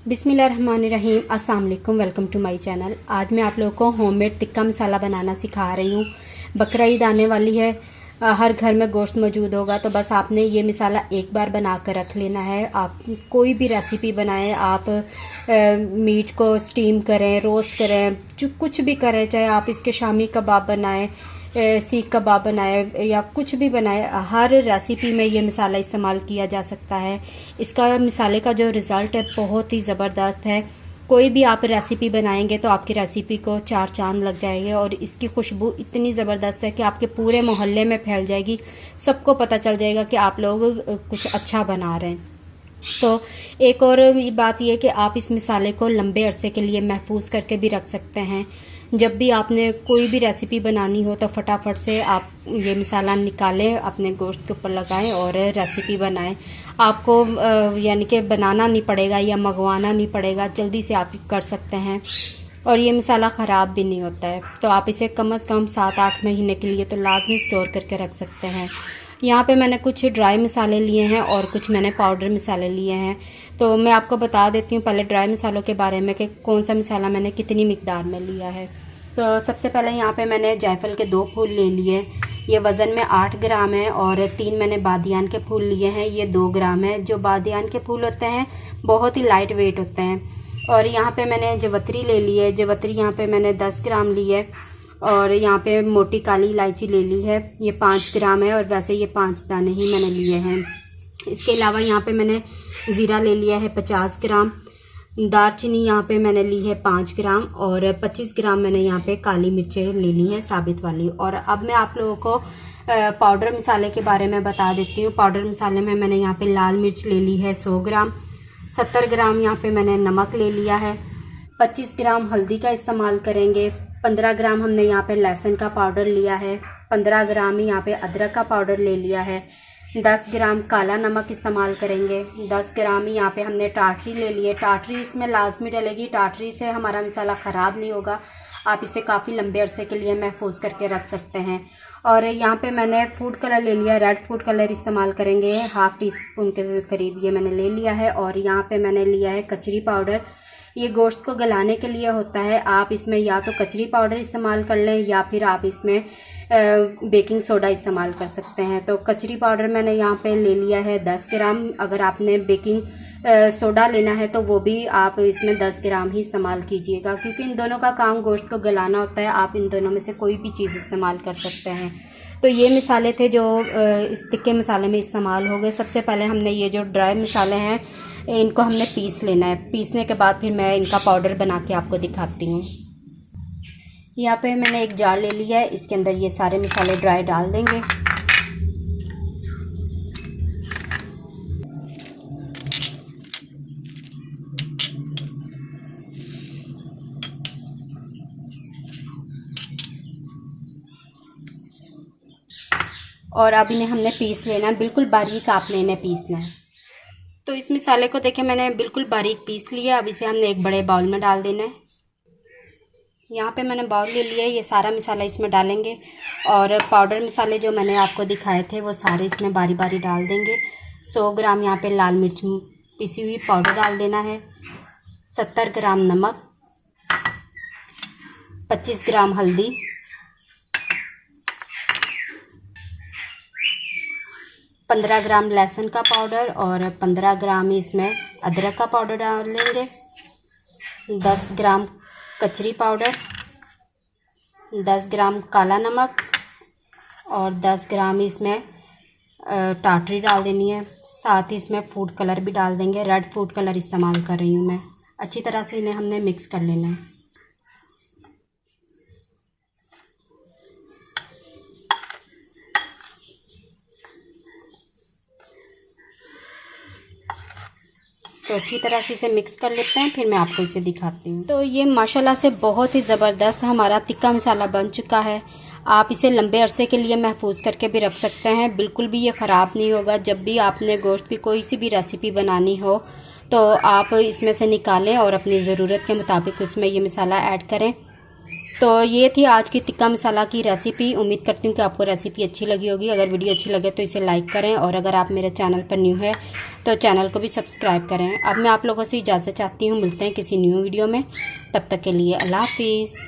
बिस्मिल्लाहिर्रहमानिर्रहीम। अस्सलाम वालेकुम, वेलकम टू माय चैनल। आज मैं आप लोगों को होममेड टिक्का मसाला बनाना सिखा रही हूँ। बकरा ईद आने वाली है, हर घर में गोश्त मौजूद होगा, तो बस आपने ये मसाला एक बार बना कर रख लेना है। आप कोई भी रेसिपी बनाएं, आप मीट को स्टीम करें, रोस्ट करें, जो कुछ भी करें, चाहे आप इसके शामी कबाब बनाएं, सीख कबाब बनाए या कुछ भी बनाए, हर रेसिपी में ये मसाला इस्तेमाल किया जा सकता है। इसका मसाले का जो रिज़ल्ट है बहुत ही ज़बरदस्त है। कोई भी आप रेसिपी बनाएंगे तो आपकी रेसिपी को चार चांद लग जाएंगे और इसकी खुशबू इतनी ज़बरदस्त है कि आपके पूरे मोहल्ले में फैल जाएगी। सबको पता चल जाएगा कि आप लोग कुछ अच्छा बना रहे हैं। तो एक और बात यह कि आप इस मसाले को लंबे अरसे के लिए महफूज करके भी रख सकते हैं। जब भी आपने कोई भी रेसिपी बनानी हो तो फटाफट से आप ये मसाला निकालें, अपने गोश्त के ऊपर लगाएं और रेसिपी बनाएं। आपको यानी कि बनाना नहीं पड़ेगा या मंगवाना नहीं पड़ेगा, जल्दी से आप कर सकते हैं और ये मसाला ख़राब भी नहीं होता है। तो आप इसे कम से कम 7-8 महीने के लिए तो लाजमी स्टोर करके रख सकते हैं। यहाँ पे मैंने कुछ ड्राई मसाले लिए हैं और कुछ मैंने पाउडर मसाले लिए हैं। तो मैं आपको बता देती हूँ पहले ड्राई मसालों के बारे में कि कौन सा मसाला मैंने कितनी मिकदार में लिया है। तो सबसे पहले यहाँ पे मैंने जायफल के 2 फूल ले लिए। ये वज़न में 8 ग्राम है और 3 मैंने बादियान के फूल लिए हैं, ये 2 ग्राम है। जो बादियान के फूल होते हैं बहुत ही लाइट वेट होते हैं। और यहाँ पे मैंने जवतरी ले ली है। जवतरी यहाँ पे मैंने 10 ग्राम ली है। और यहाँ पे मोटी काली इलायची ले ली है, ये 5 ग्राम है और वैसे ये 5 दाने ही मैंने लिए हैं। इसके अलावा यहाँ पे मैंने ज़ीरा ले लिया है 50 ग्राम। दालचीनी यहाँ पे मैंने ली है 5 ग्राम और 25 ग्राम मैंने यहाँ पे काली मिर्चें ले ली हैं साबित वाली। और अब मैं आप लोगों को पाउडर मसाले के बारे में बता देती हूँ। पाउडर मसाले में मैंने यहाँ पे लाल मिर्च ले ली है 100 ग्राम, 70 ग्राम यहाँ पे मैंने नमक ले लिया है, 25 ग्राम हल्दी का इस्तेमाल करेंगे, 15 ग्राम हमने यहाँ पे लहसुन का पाउडर लिया है, 15 ग्राम ही यहाँ पे अदरक का पाउडर ले लिया है, 10 ग्राम काला नमक इस्तेमाल करेंगे, 10 ग्राम ही यहाँ पे हमने टाटरी ले ली है। टाटरी इसमें लाजमी डलेगी, टाटरी से हमारा मसाला ख़राब नहीं होगा, आप इसे काफ़ी लंबे अरसे के लिए महफूज करके रख सकते हैं। और यहाँ पे मैंने फूड कलर ले लिया, रेड फूड कलर इस्तेमाल करेंगे, ½ टीस्पून के करीब ये मैंने ले लिया है। और यहाँ पे मैंने लिया है कचरी पाउडर, ये गोश्त को गलाने के लिए होता है। आप इसमें या तो कचरी पाउडर इस्तेमाल कर लें या फिर आप इसमें बेकिंग सोडा इस्तेमाल कर सकते हैं। तो कचरी पाउडर मैंने यहाँ पे ले लिया है 10 ग्राम। अगर आपने बेकिंग सोडा लेना है तो वो भी आप इसमें 10 ग्राम ही इस्तेमाल कीजिएगा, क्योंकि इन दोनों का काम गोश्त को गलाना होता है। आप इन दोनों में से कोई भी चीज़ इस्तेमाल कर सकते हैं। तो ये मसाले थे जो इस टिक्के मसाले में इस्तेमाल हो गए। सबसे पहले हमने ये जो ड्राई मसाले हैं इनको हमने पीस लेना है। पीसने के बाद फिर मैं इनका पाउडर बना के आपको दिखाती हूँ। यहाँ पे मैंने एक जार ले लिया है, इसके अंदर ये सारे मसाले ड्राई डाल देंगे। और अब इन्हें हमने पीस लेना है, बिल्कुल बारीक आपने इन्हें पीसना है। तो इस मसाले को देखें मैंने बिल्कुल बारीक पीस लिया। अब इसे हमने एक बड़े बाउल में डाल देना है। यहाँ पे मैंने बाउल ले लिया है, ये सारा मसाला इसमें डालेंगे और पाउडर मसाले जो मैंने आपको दिखाए थे वो सारे इसमें बारी बारी डाल देंगे। 100 ग्राम यहाँ पे लाल मिर्च पिसी हुई पाउडर डाल देना है, 70 ग्राम नमक, 25 ग्राम हल्दी, 15 ग्राम लहसुन का पाउडर और 15 ग्राम इसमें अदरक का पाउडर डाल लेंगे, 10 ग्राम कचरी पाउडर, 10 ग्राम काला नमक और 10 ग्राम इसमें टाटरी डाल देनी है। साथ ही इसमें फूड कलर भी डाल देंगे, रेड फूड कलर इस्तेमाल कर रही हूँ मैं। अच्छी तरह से इन्हें हमने मिक्स कर लेना है। तो अच्छी तरह से इसे मिक्स कर लेते हैं, फिर मैं आपको इसे दिखाती हूँ। तो ये माशाल्लाह से बहुत ही ज़बरदस्त हमारा टिक्का मसाला बन चुका है। आप इसे लंबे अरसे के लिए महफूज करके भी रख सकते हैं, बिल्कुल भी ये ख़राब नहीं होगा। जब भी आपने गोश्त की कोई सी भी रेसिपी बनानी हो तो आप इसमें से निकालें और अपनी ज़रूरत के मुताबिक उसमें ये मसाला ऐड करें। तो ये थी आज की टिक्का मसाला की रेसिपी। उम्मीद करती हूँ कि आपको रेसिपी अच्छी लगी होगी। अगर वीडियो अच्छी लगे तो इसे लाइक करें, और अगर आप मेरे चैनल पर न्यू है तो चैनल को भी सब्सक्राइब करें। अब मैं आप लोगों से इजाज़त चाहती हूँ, मिलते हैं किसी न्यू वीडियो में। तब तक के लिए अल्लाह हाफिज़।